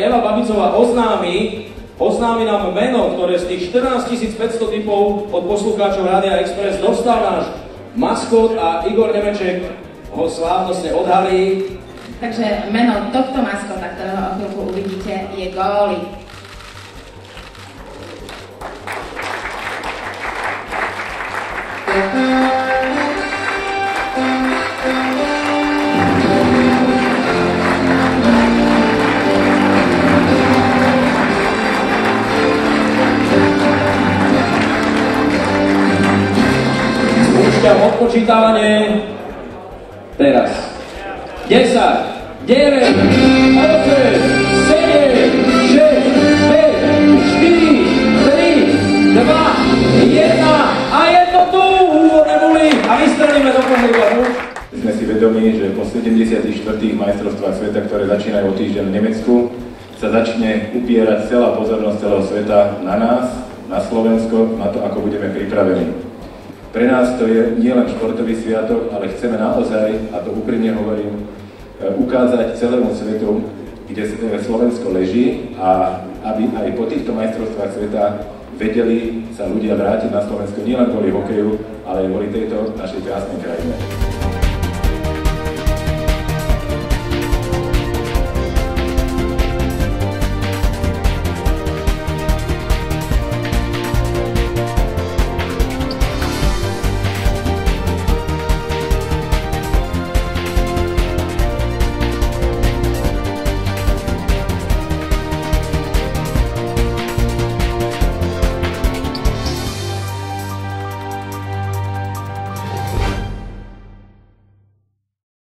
Eva Babicová oznámi nám meno, ktoré z tých 14 500 tipov od poslucháčov Rádia Express dostal náš maskot a Igor Nemeček ho slávnostne odhalí. Takže meno tohto maskota, ktorého o chvíľku uvidíte, je Góli. Odpočítavanie teraz 10, 9, 8, 7, 6, 5, 4, 3, 2, 1 a jedno tu! Úvodné buly a vystrelíme do pohľadu. Sme si vedomí, že po 74. majstrovstvách sveta, ktoré začínajú o týždeň v Nemecku, sa začne upierať celá pozornosť celého sveta na nás, na Slovensko, na to, ako budeme pripravení. Pre nás to je nielen športový sviatok, ale chceme naozaj, a to úprimne hovorím, ukázať celému svetu, kde Slovensko leží a aby aj po týchto majstrovstvách sveta vedeli sa ľudia vrátiť na Slovensko nielen kvôli hokeju, ale aj kvôli tejto našej krásnej krajine.